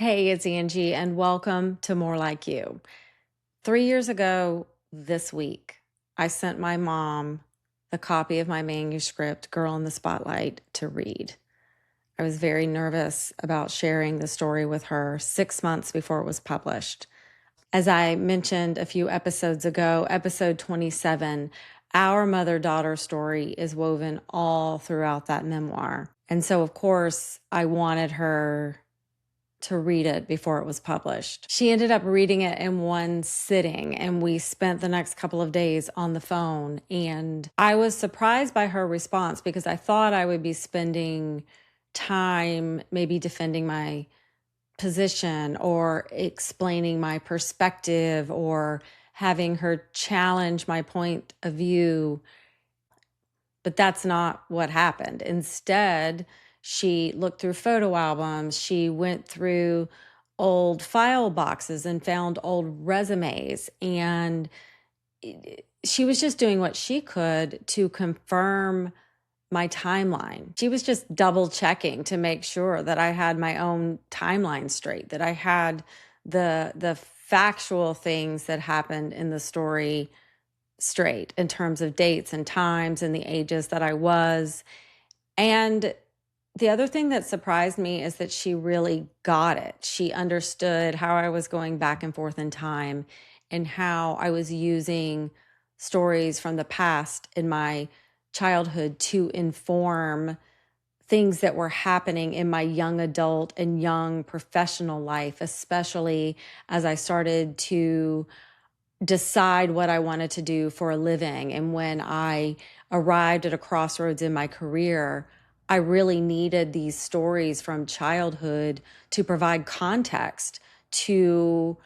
Hey, it's Angie, and welcome to More Like You. 3 years ago this week, I sent my mom the copy of my manuscript, Girl in the Spotlight, to read. I was very nervous about sharing the story with her 6 months before it was published. As I mentioned a few episodes ago, episode 27, our mother daughter story is woven all throughout that memoir. And so, of course, I wanted her to read it before it was published. She ended up reading it in one sitting, and we spent the next couple of days on the phone. And I was surprised by her response because I thought I would be spending time maybe defending my position or explaining my perspective or having her challenge my point of view, but that's not what happened. Instead, she looked through photo albums. She went through old file boxes and found old resumes. And she was just doing what she could to confirm my timeline. She was just double checking to make sure that I had my own timeline straight, that I had the factual things that happened in the story straight in terms of dates and times and the ages that I was. And the other thing that surprised me is that she really got it. She understood how I was going back and forth in time and how I was using stories from the past in my childhood to inform things that were happening in my young adult and young professional life, especially as I started to decide what I wanted to do for a living. And when I arrived at a crossroads in my career, I really needed these stories from childhood to provide context to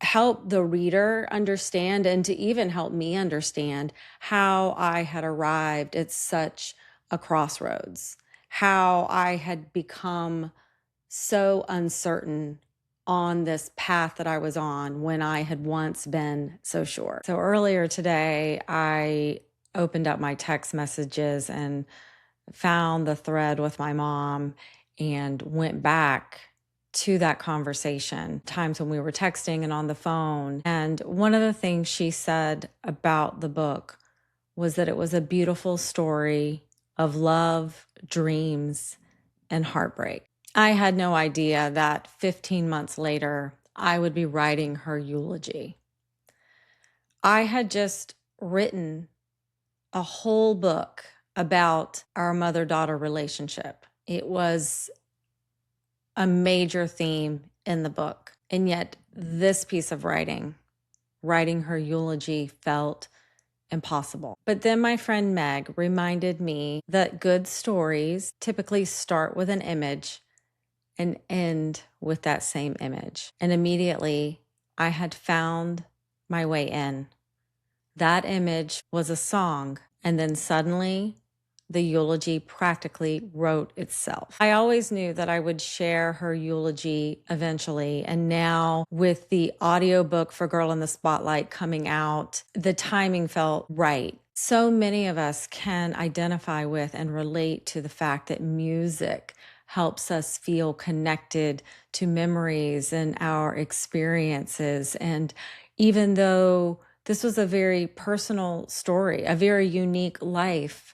help the reader understand and to even help me understand how I had arrived at such a crossroads, how I had become so uncertain on this path that I was on when I had once been so sure. So earlier today, I opened up my text messages and found the thread with my mom and went back to that conversation, times when we were texting and on the phone. And one of the things she said about the book was that it was a beautiful story of love, dreams, and heartbreak. I had no idea that 15 months later, I would be writing her eulogy. I had just written a whole book about our mother-daughter relationship. It was a major theme in the book. And yet this piece of writing her eulogy, felt impossible. But then my friend Meg reminded me that good stories typically start with an image and end with that same image. And immediately I had found my way in. That image was a song, and then suddenly the eulogy practically wrote itself. I always knew that I would share her eulogy eventually, and now with the audiobook for Girl in the Spotlight coming out, the timing felt right. So many of us can identify with and relate to the fact that music helps us feel connected to memories and our experiences. And even though this was a very personal story, a very unique life,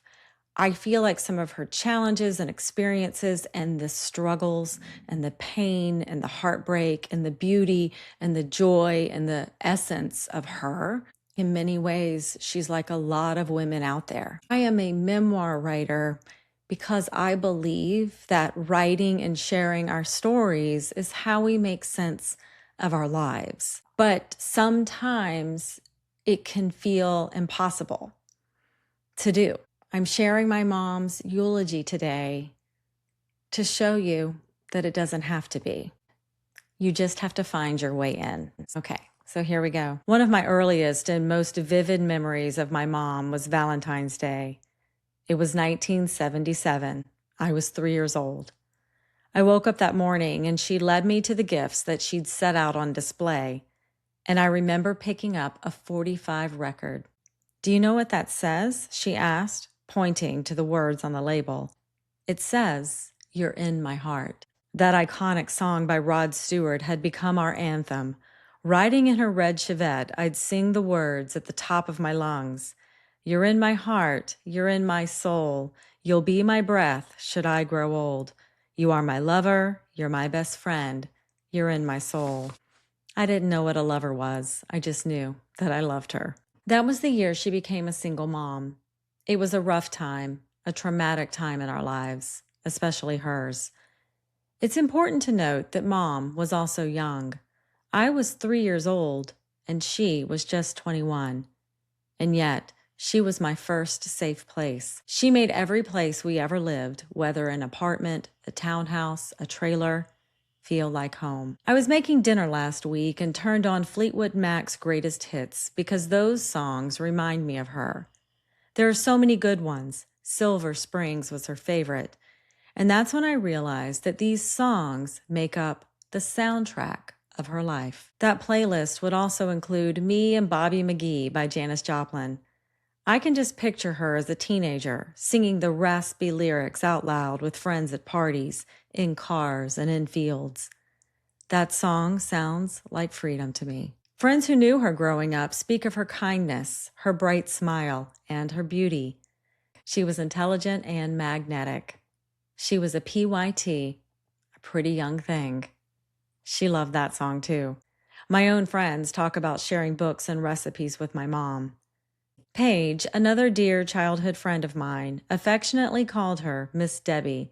I feel like some of her challenges and experiences and the struggles and the pain and the heartbreak and the beauty and the joy and the essence of her, in many ways, she's like a lot of women out there. I am a memoir writer because I believe that writing and sharing our stories is how we make sense of our lives. But sometimes it can feel impossible to do. I'm sharing my mom's eulogy today to show you that it doesn't have to be. You just have to find your way in. Okay, so here we go. One of my earliest and most vivid memories of my mom was Valentine's Day. It was 1977. I was 3 years old. I woke up that morning and she led me to the gifts that she'd set out on display. And I remember picking up a 45 record. "Do you know what that says?" she asked, pointing to the words on the label. "It says, 'You're in my heart.'" That iconic song by Rod Stewart had become our anthem. Riding in her red Chevette, I'd sing the words at the top of my lungs. You're in my heart, you're in my soul. You'll be my breath should I grow old. You are my lover, you're my best friend. You're in my soul. I didn't know what a lover was. I just knew that I loved her. That was the year she became a single mom. It was a rough time, a traumatic time in our lives, especially hers. It's important to note that Mom was also young. I was 3 years old, and she was just 21. And yet, she was my first safe place. She made every place we ever lived, whether an apartment, a townhouse, a trailer, feel like home. I was making dinner last week and turned on Fleetwood Mac's greatest hits because those songs remind me of her. There are so many good ones. Silver Springs was her favorite. And that's when I realized that these songs make up the soundtrack of her life. That playlist would also include Me and Bobby McGee by Janis Joplin. I can just picture her as a teenager singing the raspy lyrics out loud with friends at parties, in cars, and in fields. That song sounds like freedom to me. Friends who knew her growing up speak of her kindness, her bright smile, and her beauty. She was intelligent and magnetic. She was a PYT, a pretty young thing. She loved that song too. My own friends talk about sharing books and recipes with my mom. Paige, another dear childhood friend of mine, affectionately called her Miss Debbie,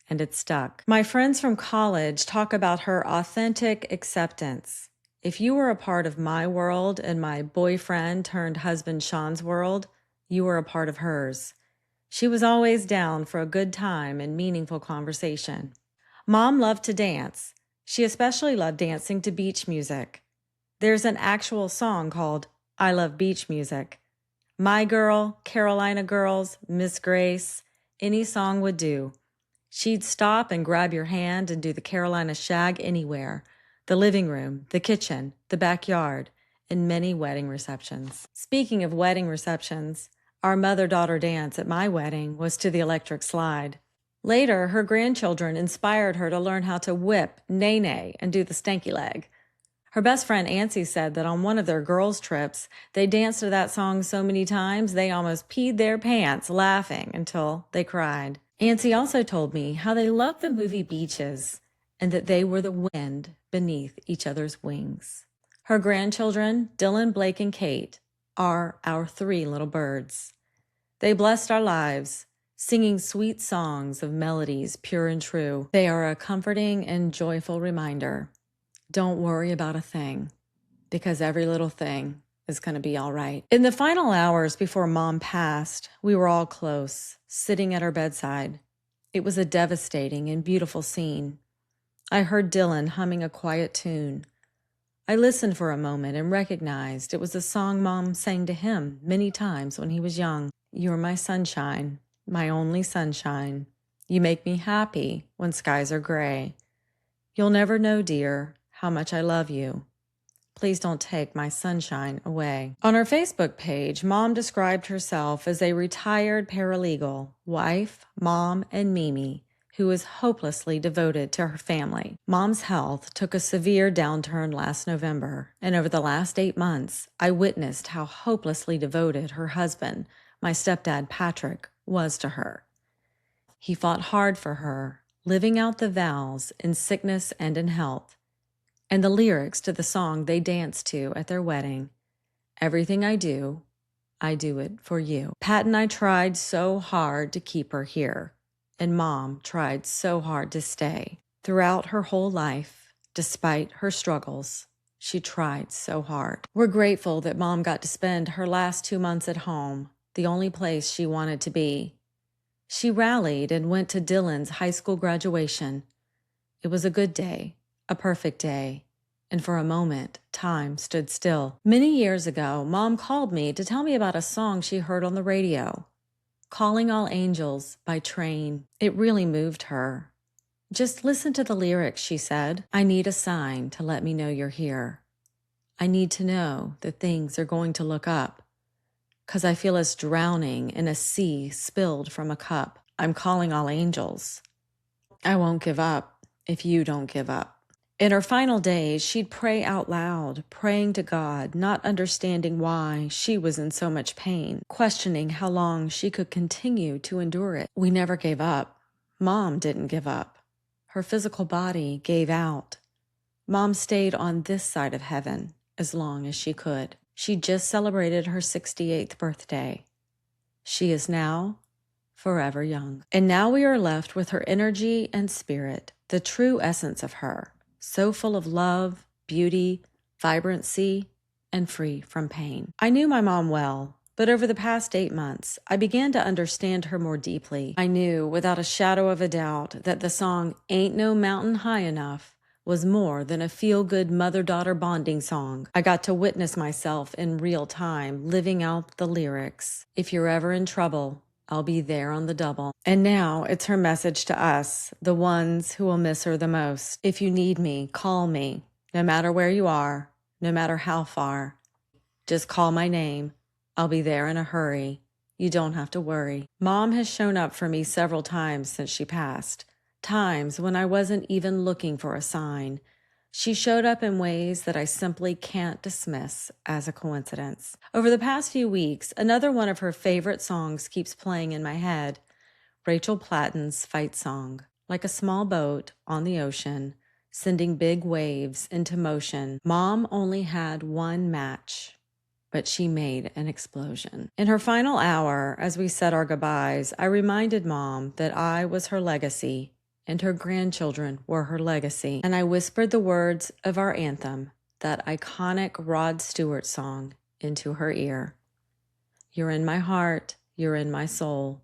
and it stuck. My friends from college talk about her authentic acceptance. If you were a part of my world and my boyfriend turned husband Sean's world, you were a part of hers. She was always down for a good time and meaningful conversation. Mom loved to dance. She especially loved dancing to beach music. There's an actual song called I Love Beach Music. My Girl, Carolina Girls, Miss Grace, any song would do. She'd stop and grab your hand and do the Carolina shag anywhere, the living room, the kitchen, the backyard, and many wedding receptions. Speaking of wedding receptions, our mother-daughter dance at my wedding was to the electric slide. Later, her grandchildren inspired her to learn how to whip, nay-nay, and do the stanky leg. Her best friend Ancy said that on one of their girls' trips, they danced to that song so many times they almost peed their pants laughing until they cried. Ancy also told me how they loved the movie Beaches and that they were the wind beneath each other's wings. Her grandchildren, Dylan, Blake, and Kate, are our 3 little birds. They blessed our lives, singing sweet songs of melodies pure and true. They are a comforting and joyful reminder. Don't worry about a thing, because every little thing is going to be all right. In the final hours before Mom passed, we were all close, sitting at her bedside. It was a devastating and beautiful scene. I heard Dylan humming a quiet tune. I listened for a moment and recognized it was a song Mom sang to him many times when he was young. You're my sunshine, my only sunshine. You make me happy when skies are gray. You'll never know, dear, how much I love you. Please don't take my sunshine away. On her Facebook page, Mom described herself as a retired paralegal, wife, mom, and Mimi, who is hopelessly devoted to her family. Mom's health took a severe downturn last November, and over the last 8 months, I witnessed how hopelessly devoted her husband, my stepdad Patrick, was to her. He fought hard for her, living out the vows in sickness and in health, and the lyrics to the song they danced to at their wedding. Everything I do it for you. Pat and I tried so hard to keep her here, and Mom tried so hard to stay. Throughout her whole life, despite her struggles, she tried so hard. We're grateful that Mom got to spend her last 2 months at home, the only place she wanted to be. She rallied and went to Dylan's high school graduation. It was a good day, a perfect day, and for a moment, time stood still. Many years ago, Mom called me to tell me about a song she heard on the radio, Calling All Angels by Train. It really moved her. Just listen to the lyrics, she said. I need a sign to let me know you're here. I need to know that things are going to look up, 'cause I feel us drowning in a sea spilled from a cup. I'm calling all angels. I won't give up. if you don't give up. In her final days, she'd pray out loud, praying to God, not understanding why she was in so much pain, questioning how long she could continue to endure it. We never gave up. Mom didn't give up. Her physical body gave out. Mom stayed on this side of heaven as long as she could. She just celebrated her 68th birthday. She is now forever young. And now we are left with her energy and spirit, the true essence of her, so full of love, beauty, vibrancy, and free from pain. I knew my mom well, but over the past 8 months, I began to understand her more deeply. I knew without a shadow of a doubt that the song Ain't No Mountain High Enough was more than a feel-good mother-daughter bonding song. I got to witness myself in real time, living out the lyrics. If you're ever in trouble, I'll be there on the double. And now it's her message to us, the ones who will miss her the most. If you need me, call me. No matter where you are, no matter how far, just call my name. I'll be there in a hurry. You don't have to worry. Mom has shown up for me several times since she passed. Times when I wasn't even looking for a sign. She showed up in ways that I simply can't dismiss as a coincidence. Over the past few weeks, another one of her favorite songs keeps playing in my head, Rachel Platten's Fight Song. Like a small boat on the ocean, sending big waves into motion, Mom only had one match, but she made an explosion. In her final hour, as we said our goodbyes, I reminded Mom that I was her legacy, and her grandchildren were her legacy. And I whispered the words of our anthem, that iconic Rod Stewart song, into her ear. You're in my heart, you're in my soul.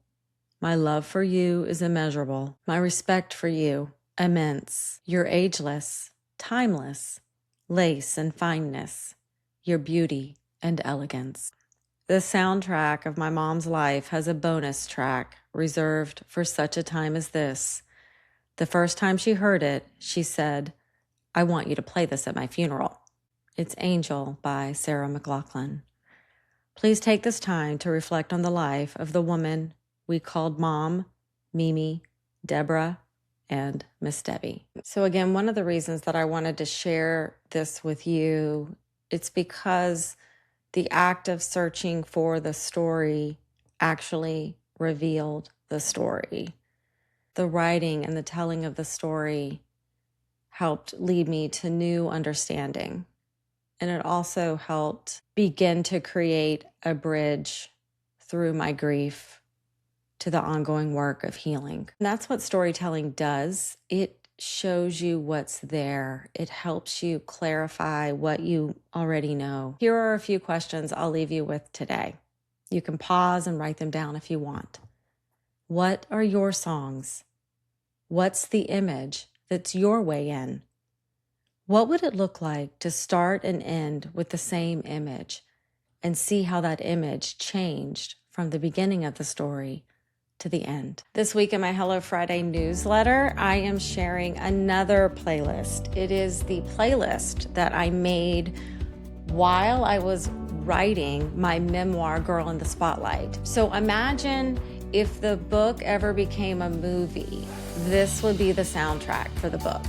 My love for you is immeasurable. My respect for you, immense. You're ageless, timeless, lace and fineness. Your beauty and elegance. The soundtrack of my mom's life has a bonus track reserved for such a time as this. The first time she heard it, she said, I want you to play this at my funeral. It's Angel by Sarah McLachlan. Please take this time to reflect on the life of the woman we called Mom, Mimi, Deborah, and Miss Debbie. So again, one of the reasons that I wanted to share this with you, it's because the act of searching for the story actually revealed the story. The writing and the telling of the story helped lead me to new understanding. And it also helped begin to create a bridge through my grief to the ongoing work of healing. And that's what storytelling does. It shows you what's there. It helps you clarify what you already know. Here are a few questions I'll leave you with today. You can pause and write them down if you want. What are your songs? What's the image that's your way in? What would it look like to start and end with the same image and see how that image changed from the beginning of the story to the end? This week in my Hello Friday newsletter, I am sharing another playlist. It is the playlist that I made while I was writing my memoir, Girl in the Spotlight. So imagine if the book ever became a movie, this would be the soundtrack for the book.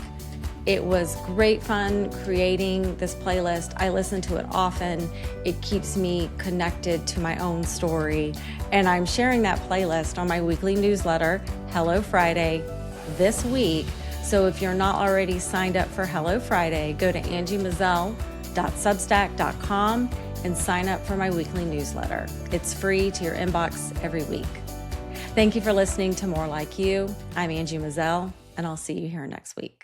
It was great fun creating this playlist. I listen to it often. It keeps me connected to my own story. And I'm sharing that playlist on my weekly newsletter, Hello Friday, this week. So if you're not already signed up for Hello Friday, go to angiemazel.substack.com and sign up for my weekly newsletter. It's free to your inbox every week. Thank you for listening to More Like You. I'm Angie Mazel, and I'll see you here next week.